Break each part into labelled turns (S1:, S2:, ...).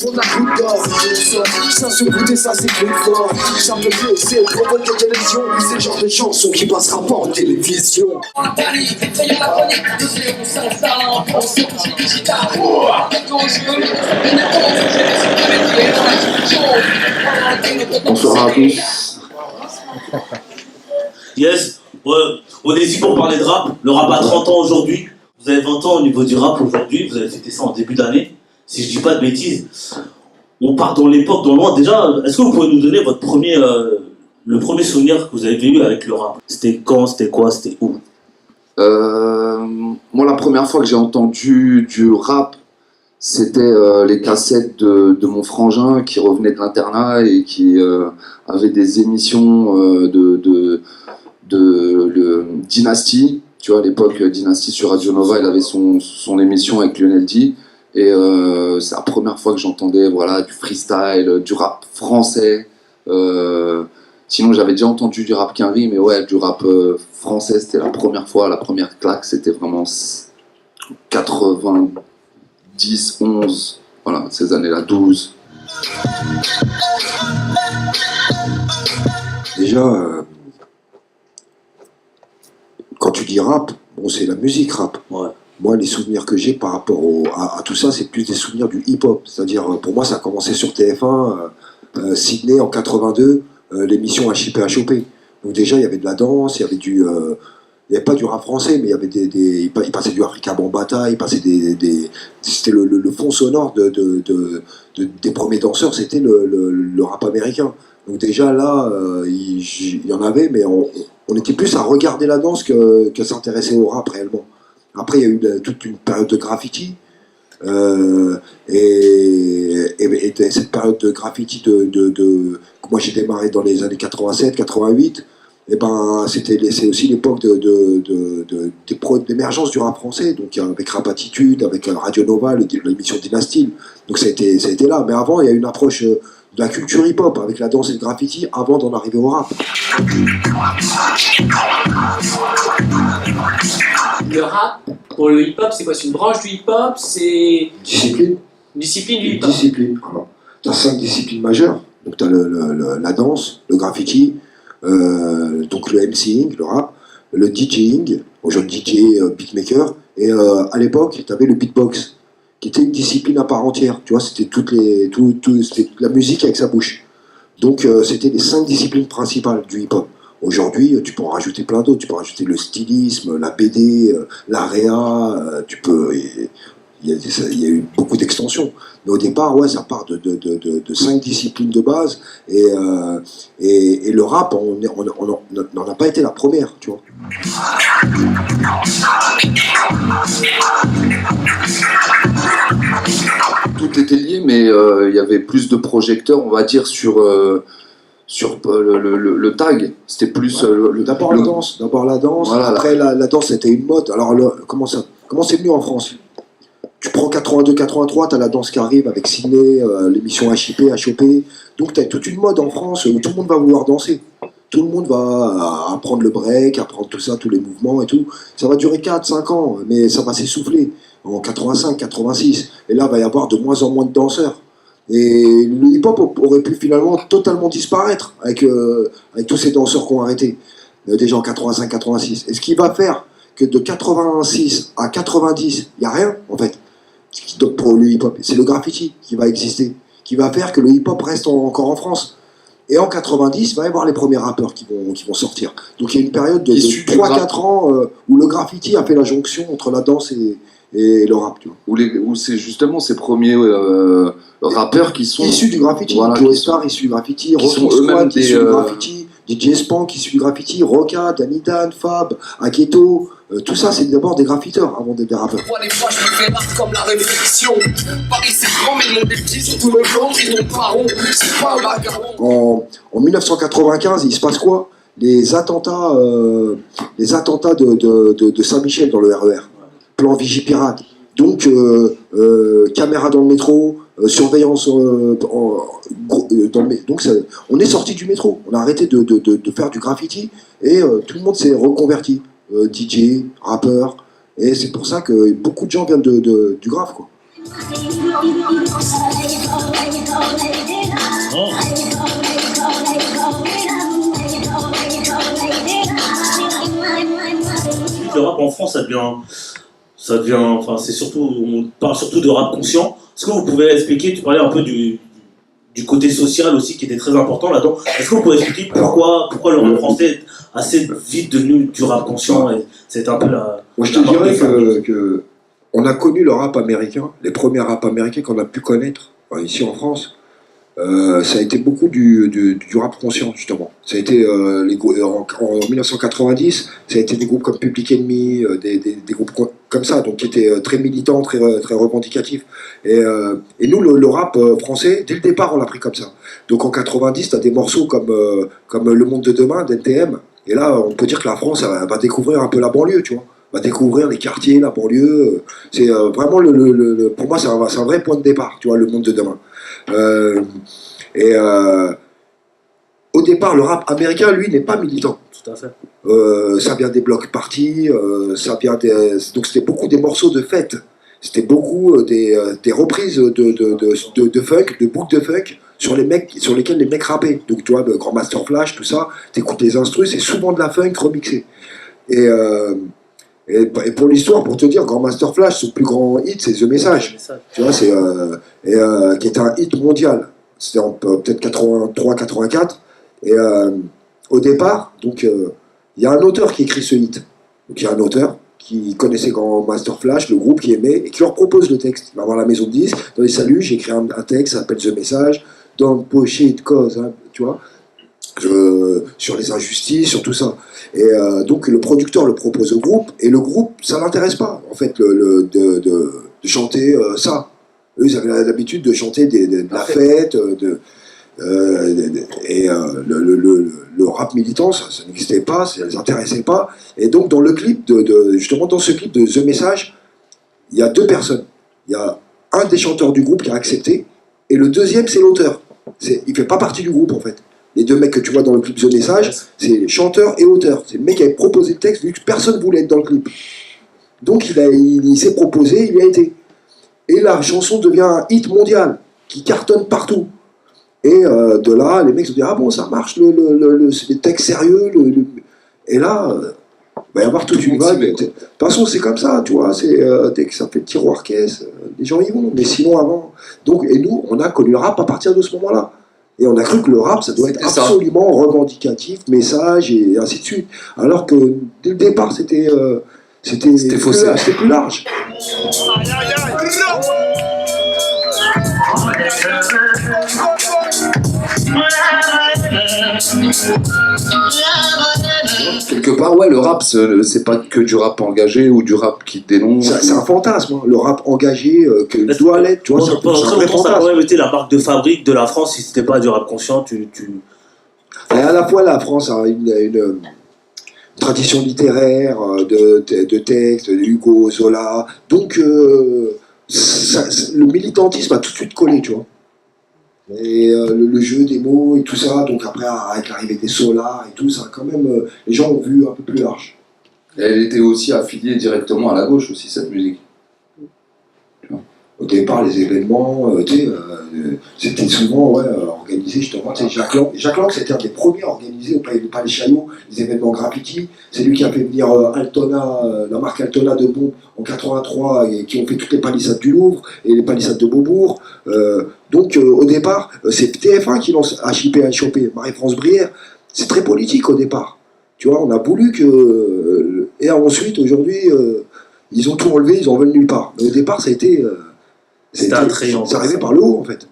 S1: On a coup d'or, ça se goûter, ça c'est plus fort. Ça peut plus, c'est provoquer des lésions. C'est le genre de chanson qui passera pas en télévision.
S2: Bonsoir à tous.
S3: Yes, on est ici pour parler de rap. Le rap a 30 ans aujourd'hui. Vous avez 20 ans au niveau du rap aujourd'hui. Vous avez fêté ça en début d'année. Si je dis pas de bêtises, on part dans l'époque, dans loin. Déjà, est-ce que vous pouvez nous donner votre le premier souvenir que vous avez eu avec le rap? C'était quand, c'était quoi, c'était où?
S2: Moi, la première fois que j'ai entendu du rap, c'était les cassettes de mon frangin qui revenait de l'internat et qui avait des émissions de Dynasty. Tu vois, à l'époque, Dynasty sur Radio Nova, il avait son émission avec Lionel D. Et c'est la première fois que j'entendais du freestyle, du rap français. Sinon, j'avais déjà entendu du rap quinri, mais ouais, du rap français, c'était la première fois. La première claque, c'était vraiment 90, 11, voilà, ces années-là, 12.
S4: Déjà, quand tu dis rap, bon, c'est la musique rap.
S3: Ouais.
S4: Moi, les souvenirs que j'ai par rapport à tout ça, c'est plus des souvenirs du hip-hop. C'est-à-dire, pour moi, ça a commencé sur TF1, Sydney en 82, l'émission HIP. Donc déjà, il y avait de la danse, il y avait il n'y avait pas du rap français, mais il y avait il passait du Africa Bambaataa, il passait c'était le fond sonore des premiers danseurs, c'était le rap américain. Donc déjà là, il y en avait, mais on était plus à regarder la danse qu'à s'intéresser au rap réellement. Après, il y a eu toute une période de graffiti. Et cette période de graffiti moi j'ai démarré dans les années 87, 88, et ben c'est aussi l'époque d'émergence du rap français, donc avec Rap Attitude, avec Radio Nova, l'émission Dynasty. Donc ça a été là. Mais avant, il y a une approche de la culture hip-hop avec la danse et le graffiti avant d'en arriver au rap.
S5: Le rap, pour le hip-hop, c'est quoi? C'est une branche du hip-hop? C'est...
S4: Discipline.
S5: Discipline du hip-hop.
S4: Discipline. Tu as 5 disciplines majeures. Donc tu as la danse, le graffiti, donc le MCing, le rap, le DJing, aujourd'hui DJ, beatmaker, et à l'époque, tu avais le beatbox, qui était une discipline à part entière. Tu vois, c'était c'était la musique avec sa bouche. Donc c'était les 5 disciplines principales du hip-hop. Aujourd'hui, tu peux en rajouter plein d'autres. Tu peux rajouter le stylisme, la BD, l'AREA. Il y a eu beaucoup d'extensions. Mais au départ, ouais, ça part de 5 disciplines de base. Et le rap, on n'en a pas été la première, tu vois.
S2: Tout était lié, mais il y avait plus de projecteurs, on va dire, sur le tag. C'était plus...
S4: D'abord la danse. Voilà, après, la danse, c'était une mode. Alors, comment c'est venu en France? Tu prends 82-83, tu as la danse qui arrive avec Sydney, l'émission HIP. Donc, tu as toute une mode en France où tout le monde va vouloir danser. Tout le monde va apprendre le break, apprendre tout ça, tous les mouvements et tout. Ça va durer 4-5 ans, mais ça va s'essouffler en 85-86. Et là, il va y avoir de moins en moins de danseurs. Et le hip-hop aurait pu finalement totalement disparaître avec tous ces danseurs qui ont arrêté, déjà en 85-86. Et ce qui va faire que de 86 à 90, il n'y a rien, en fait, pour le hip-hop. C'est le graffiti qui va exister, qui va faire que le hip-hop reste encore en France. Et en 90, il va y avoir les premiers rappeurs qui vont sortir. Donc il y a une période de 3-4 ans où le graffiti a fait la jonction entre la danse et le rap, tu vois.
S2: Où c'est justement ces premiers rappeurs qui sont
S4: issus du graffiti.
S2: Voilà,
S4: Joe Star issu du graffiti, Rocky Squad issu du graffiti, DJ Spank issu du graffiti, Roca, Danny Dan, Fab, Aketo, tout ça c'est d'abord des graffiteurs avant d'être des rappeurs. En 1995, il se passe quoi? Les attentats de Saint-Michel dans le RER. Plan Vigipirate. Donc, caméra dans le métro, surveillance donc on est sorti du métro. On a arrêté de faire du graffiti et tout le monde s'est reconverti. DJ, rappeur. Et c'est pour ça que beaucoup de gens viennent du graphe, quoi.
S3: en France, enfin, c'est surtout, on parle surtout de rap conscient. Est-ce que vous pouvez expliquer, tu parlais un peu du côté social aussi qui était très important là-dedans. Est-ce que vous pouvez expliquer pourquoi le rap français est assez vite devenu du rap conscient et c'est un peu la...
S4: Moi je te dirais que on a connu le rap américain, les premiers rap américains qu'on a pu connaître ici en France. Ça a été beaucoup du rap conscient justement. Ça a été en 1990, ça a été des groupes comme Public Enemy, des groupes comme ça, donc qui étaient très militants, très revendicatifs. Et nous, le rap français, dès le départ, on l'a pris comme ça. Donc en 90, tu as des morceaux comme Le Monde de Demain d'NTM. Et là, on peut dire que la France va découvrir un peu la banlieue, tu vois. Va découvrir les quartiers, la banlieue. C'est vraiment pour moi, c'est un vrai point de départ, tu vois, Le Monde de Demain. Au départ, le rap américain, lui, n'est pas militant.
S3: Tout à fait.
S4: Ça vient des blocs parties, donc c'était beaucoup des morceaux de fête. C'était beaucoup des reprises de funk, de boucles de funk sur lesquels les mecs rappaient. Donc tu vois, Grand Master Flash, tout ça, t'écoutes les instrus, c'est souvent de la funk remixée. Et pour l'histoire, pour te dire, Grand Master Flash, son plus grand hit, c'est The Message. Tu vois, qui était un hit mondial. C'était peut-être 83-84. Et au départ, donc il y a un auteur qui écrit ce hit. Donc il y a un auteur qui connaissait Grand Master Flash, le groupe qui aimait, et qui leur propose le texte. Il va voir la maison de disques, dans les saluts, j'ai écrit un texte, ça s'appelle The Message, dans le poché de cause, hein, tu vois, sur les injustices, sur tout ça. Et donc le producteur le propose au groupe, et le groupe, ça l'intéresse pas, en fait, de chanter ça. Eux, ils avaient l'habitude de chanter de la fête, le rap militant, ça n'existait pas, ça ne les intéressait pas. Et donc, dans le clip, justement, dans ce clip de The Message, il y a deux personnes. Il y a un des chanteurs du groupe qui a accepté, et le deuxième, c'est l'auteur. Il ne fait pas partie du groupe, en fait. Les deux mecs que tu vois dans le clip The Message, c'est chanteur et auteur. C'est le mec qui avait proposé le texte, vu que personne ne voulait être dans le clip. Donc, il s'est proposé, il y a été. Et la chanson devient un hit mondial, qui cartonne partout. Et de là, les mecs se disent, ah bon, ça marche, c'est des textes sérieux. Et là, il va y avoir toute une vague. De toute façon, c'est comme ça, tu vois, dès que ça fait tiroir-caisse, les gens y vont. Mais sinon, avant. Donc, et nous, on a connu le rap à partir de ce moment-là. Et on a cru que le rap, ça doit être absolument revendicatif, message, et ainsi de suite. Alors que, dès le départ, c'était faussé. C'était plus large.
S2: Quelque part, ouais, le rap, c'est pas que du rap engagé ou du rap qui dénonce. C'est
S4: un fantasme, hein. Le rap engagé que doit l'être, tu vois.
S3: Ça aurait même été la marque de fabrique de la France si c'était pas du rap conscient.
S4: Et à la fois, la France a une tradition littéraire, de textes, de Hugo, Zola. Donc, le militantisme a tout de suite collé, tu vois. Et le jeu des mots et tout ça, donc après, avec l'arrivée des Solar et tout ça, quand même, les gens ont vu un peu plus large.
S2: Et elle était aussi affiliée directement à la gauche, aussi, cette musique.
S4: Au départ, les événements, c'était souvent organisé justement. Jacques Lang, c'était un des premiers à organiser au Palais Chaillot les événements graffiti. C'est lui qui a fait venir Altona, la marque Altona de bombes en 83, et qui ont fait toutes les palissades du Louvre et les palissades de Beaubourg. Donc au départ, c'est TF1 qui lance HIP, Marie-France Brière. C'est très politique au départ. Tu vois, on a voulu que. Et ensuite, aujourd'hui, ils ont tout enlevé, ils en veulent nulle part. Mais au départ, ça a été. C'est arrivé par le haut, en fait.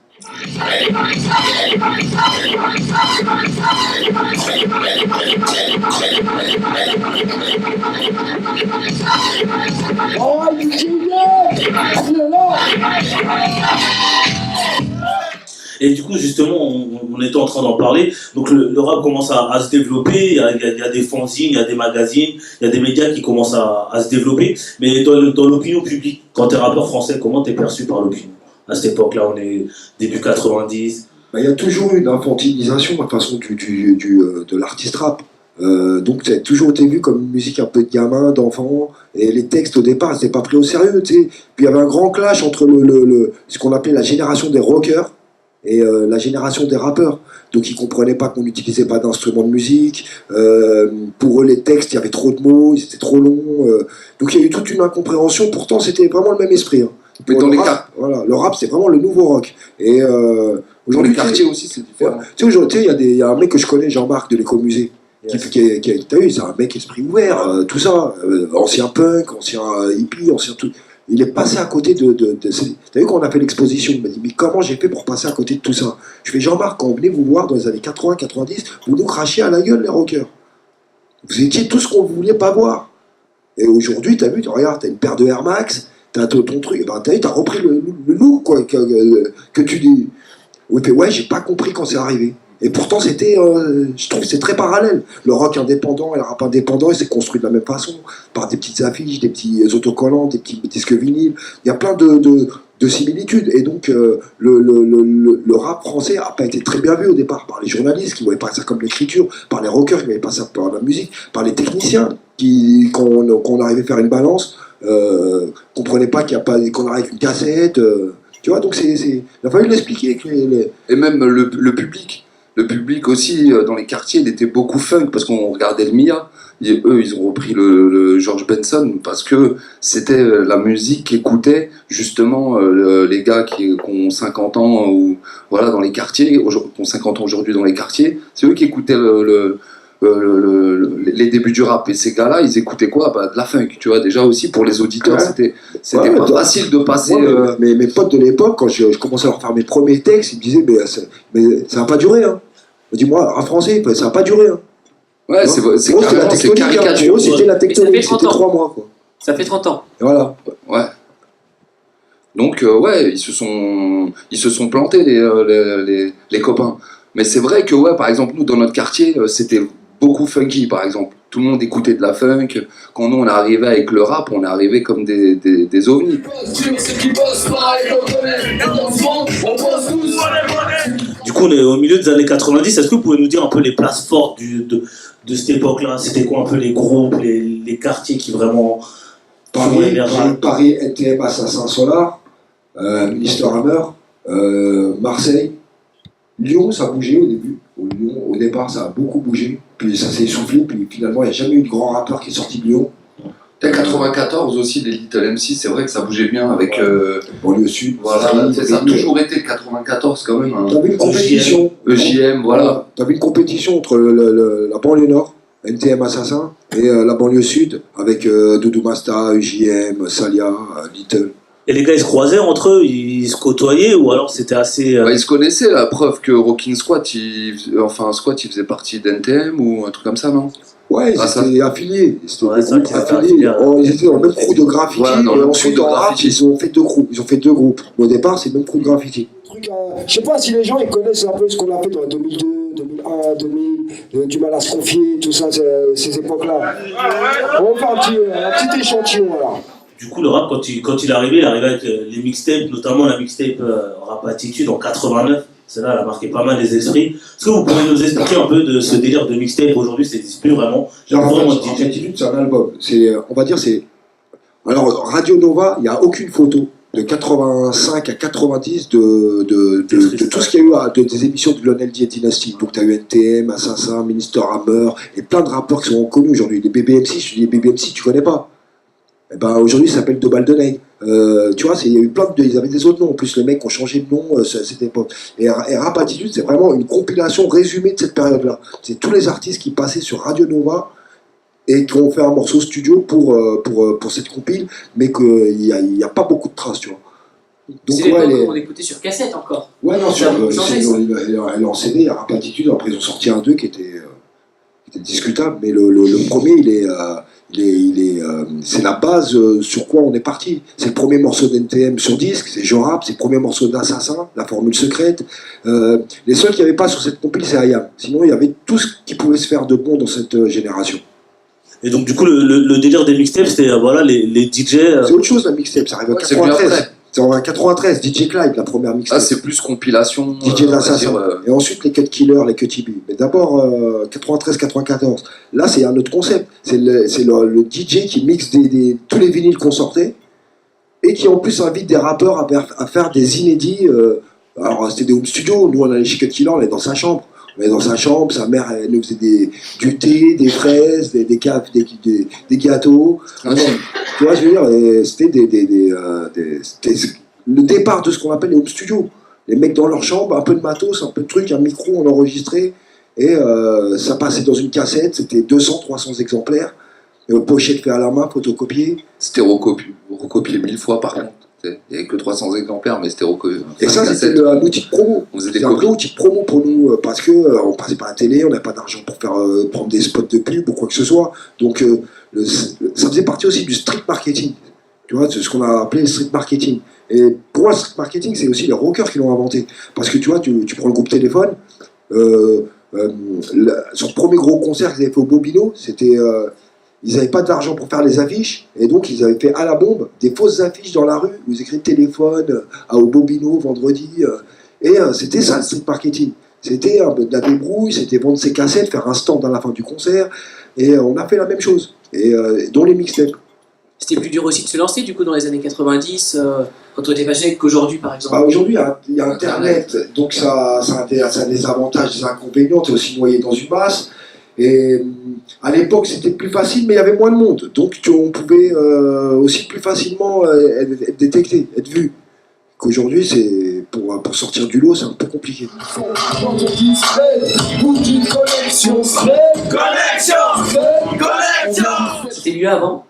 S3: Et du coup, justement, on était en train d'en parler. Donc, le rap commence à se développer. Il y a des fanzines, il y a des magazines, il y a des médias qui commencent à se développer. Mais dans l'opinion publique, quand tu es rappeur français, comment tu es perçu par l'opinion? À cette époque-là, on est début 90.
S4: Il y a toujours eu une infantilisation, de toute façon, de l'artiste rap. Donc, ça a toujours été vu comme une musique un peu de gamin, d'enfant. Et les textes, au départ, c'était pas pris au sérieux, tu sais. Puis il y avait un grand clash entre ce qu'on appelait la génération des rockers, et la génération des rappeurs. Donc ils comprenaient pas qu'on n'utilisait pas d'instruments de musique. Pour eux, les textes, il y avait trop de mots, ils étaient trop longs. Donc il y a eu toute une incompréhension. Pourtant, c'était vraiment le même esprit. Hein.
S2: Mais dans
S4: le
S2: les
S4: rap, voilà, le rap, c'est vraiment le nouveau rock. Et
S2: dans les quartiers aussi, c'est différent.
S4: Tu sais, aujourd'hui, il y a un mec que je connais, Jean-Marc de l'Écomusée. T'as vu, c'est un mec esprit ouvert, tout ça, ancien punk, ancien hippie, ancien tout. Il est passé à côté t'as vu quand on a fait l'exposition, il m'a dit mais comment j'ai fait pour passer à côté de tout ça? Je fais Jean-Marc, quand on venait vous voir dans les années 80-90, vous nous crachiez à la gueule les rockers. Vous étiez tout ce qu'on ne voulait pas voir. Et aujourd'hui, t'as vu, regarde, t'as une paire de Air Max, t'as ton truc, ben, t'as vu, t'as repris le look quoi, que tu dis. Ouais, j'ai pas compris quand c'est arrivé. Et pourtant, c'était, je trouve que c'est très parallèle. Le rock indépendant et le rap indépendant, il s'est construit de la même façon, par des petites affiches, des petits autocollants, des petits disques vinyles. Il y a plein de similitudes. Et donc, le rap français n'a pas été très bien vu au départ par les journalistes qui ne voyaient pas ça comme l'écriture, par les rockers qui ne voyaient pas ça par la musique, par les techniciens qui, quand on arrivait à faire une balance, comprenaient pas qu'on arrive avec une cassette. Tu vois, donc il a fallu l'expliquer.
S2: Et même le public. Le public aussi, dans les quartiers, il était beaucoup funk parce qu'on regardait le Mia. Et eux, ils ont repris le George Benson parce que c'était la musique qu'écoutaient justement les gars qui ont 50 ans ou voilà dans les quartiers, qui ont 50 ans aujourd'hui dans les quartiers. C'est eux qui écoutaient les débuts du rap. Et ces gars-là, ils écoutaient quoi? De la funk, tu vois. Déjà aussi pour les auditeurs, c'était pas facile de passer.
S4: Mais mes potes de l'époque, quand je commençais à leur faire mes premiers textes, ils me disaient mais ça va pas durer. Hein. Dis-moi, en français, ça va pas durer. Hein.
S2: Ouais, c'est
S4: caricature. C'était la tectonique, c'était 3 mois. Quoi.
S5: Ça fait 30 ans.
S4: Et voilà.
S2: Ouais. Donc, ouais, ils se sont plantés, les copains. Mais c'est vrai que, ouais, par exemple, nous, dans notre quartier, c'était beaucoup funky, par exemple. Tout le monde écoutait de la funk. Quand nous, on arrivait avec le rap, on arrivait comme des ovnis.
S3: Du coup, on est au milieu des années 90. Est-ce que vous pouvez nous dire un peu les places fortes de cette époque-là? C'était quoi un peu les groupes, les quartiers qui vraiment...
S4: Paris, NTM, Assassin Solar, Minister Hammer, Marseille. Lyon, ça a bougé au début. Lyon, au départ, ça a beaucoup bougé. Puis ça s'est essoufflé. Puis finalement, il n'y a jamais eu de grand rappeur qui est sorti de Lyon.
S2: Peut-être 94 aussi, les Little MC, c'est vrai que ça bougeait bien avec...
S4: Banlieue Sud.
S2: Voilà, ça a toujours été le 94 quand même. Hein.
S4: T'as vu une compétition.
S2: EJM, voilà.
S4: T'as vu une compétition entre la banlieue nord, NTM Assassin, et la banlieue sud, avec Doudou Masta, EJM, Salia, Little.
S3: Et les gars, ils se croisaient entre eux, ils se côtoyaient, ou alors c'était assez...
S2: Ils se connaissaient, la preuve que Rocking Squat, il faisait partie d'NTM ou un truc comme ça, non?
S4: Ouais, ils étaient affiliés. Ils étaient dans le même crew de graffiti, et ensuite en rap, ils ont fait 2 groupes. Ils ont fait 2 groupes. Au départ, c'est le même crew de graffiti. Je sais pas si les gens ils connaissent un peu ce qu'on a fait dans 2002, 2001, 2000, du mal à se confier, tout ça, ces époques-là. On va faire un petit échantillon, là.
S3: Du coup, le rap, quand il arrivait avec les mixtapes, notamment la mixtape Rap Attitude en 89. Celle-là, elle a marqué pas mal les esprits. Est-ce que vous pouvez nous expliquer un peu de ce délire de mixtape? Aujourd'hui, ça n'existe plus vraiment.
S4: Rap Attitude, c'est un album. On va dire, c'est... Alors, Radio Nova, il n'y a aucune photo de 85 à 90 de tout ce qu'il y a eu des émissions de Lionel D et Dynasty. Donc tu as eu NTM, Assassin, Minister Hammer, et plein de rappeurs qui sont connus aujourd'hui. Les BBMC, je dis les BBMC, tu connais pas. Et ben, aujourd'hui, ça s'appelle 2 balles de nègre. Tu vois, il y a eu ils avaient des autres noms. En plus, les mecs ont changé de nom à cette époque. Et Rap Attitude, c'est vraiment une compilation résumée de cette période-là. C'est tous les artistes qui passaient sur Radio Nova et qui ont fait un morceau studio pour cette compile, mais qu'il n'y a pas beaucoup de traces, tu vois.
S5: Donc, c'est l'époque où on écoutait sur cassette encore.
S4: Ouais, non, elle est en CD, il y a Rap Attitude, après ils ont sorti un 2 qui était discutable, mais le premier, c'est la base sur quoi on est parti. C'est le premier morceau d'NTM sur disque, c'est Je Rap, c'est le premier morceau d'Assassin, la formule secrète. Les seuls qui n'y avait pas sur cette compile, c'est IAM. Sinon, il y avait tout ce qui pouvait se faire de bon dans cette génération.
S3: Et donc, du coup, le délire des mixtapes, c'était voilà, les DJ.
S4: C'est autre chose, la mixtape, ça arrive en 93. C'est en 93, DJ Clyde, la première mixtape.
S2: Ah, c'est plus compilation.
S4: DJ de l'Assassin. Et ensuite, les Cut Killers, les Cut B. Mais d'abord, 93-94. Là, c'est un autre concept. C'est le DJ qui mixe tous les vinyles qu'on sortait et qui, en plus, invite des rappeurs à faire des inédits Alors c'était des home studios, nous on allait chez Cut Killer, on allait dans sa chambre. On allait dans sa chambre, sa mère elle nous faisait du thé, des fraises, des gâteaux.
S2: Ah,
S4: Tu vois, je veux dire, c'était c'était le départ de ce qu'on appelle les home studios. Les mecs dans leur chambre, un peu de matos, un peu de trucs, un micro, on enregistrait. Et ça passait dans une cassette, c'était 200, 300 exemplaires. Pochette fait à la main, photocopiée.
S2: C'était recopié 1000 fois par contre. Il n'y avait que 300 exemplaires, mais c'était recopié.
S4: Et ça, c'était un outil de promo. C'était un vrai outil de promo pour nous, parce qu'on passait par la télé, on n'avait pas d'argent pour faire prendre des spots de pub ou quoi que ce soit. Donc, ça faisait partie aussi du street marketing. Tu vois, c'est ce qu'on a appelé le street marketing. Et pour moi, le street marketing, c'est aussi les rockers qui l'ont inventé. Parce que tu vois, tu prends le groupe Téléphone, son premier gros concert qu'ils avaient fait au Bobino, c'était... ils n'avaient pas d'argent pour faire les affiches, et donc ils avaient fait à la bombe des fausses affiches dans la rue, où ils écrivent téléphone, au Bobino, vendredi, et c'était ça le street marketing. C'était de la débrouille, c'était vendre ses cassettes, faire un stand à la fin du concert, et on a fait la même chose, et dont les mixtapes.
S5: C'était plus dur aussi de se lancer, du coup, dans les années 90, quand on était passionné qu'aujourd'hui, par exemple.
S4: Bah, aujourd'hui, il y a Internet, donc ça a des avantages, des inconvénients, tu es aussi noyé dans une masse. Et à l'époque, c'était plus facile, mais il y avait moins de monde. Donc, on pouvait aussi plus facilement être détecté, être vu. Qu'aujourd'hui, c'est pour sortir du lot, c'est un peu compliqué.
S5: C'était mieux avant.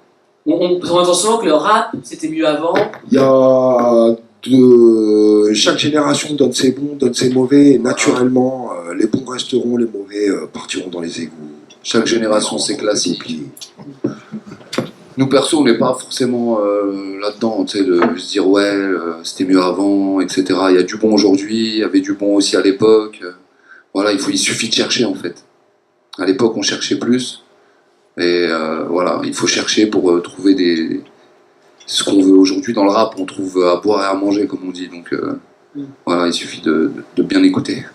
S5: On entend souvent que le rap, c'était mieux avant.
S4: Il y a chaque génération donne ses bons, donne ses mauvais, et naturellement, les bons resteront, les mauvais partiront dans les égouts.
S2: Chaque génération, c'est classique. Nous, perso, on n'est pas forcément là-dedans, tu sais, de se dire ouais, c'était mieux avant, etc. Il y a du bon aujourd'hui, il y avait du bon aussi à l'époque. Voilà, il suffit de chercher en fait. À l'époque, on cherchait plus. Et voilà, il faut chercher pour trouver ce qu'on veut aujourd'hui dans le rap. On trouve à boire et à manger, comme on dit. Donc voilà, il suffit de bien écouter.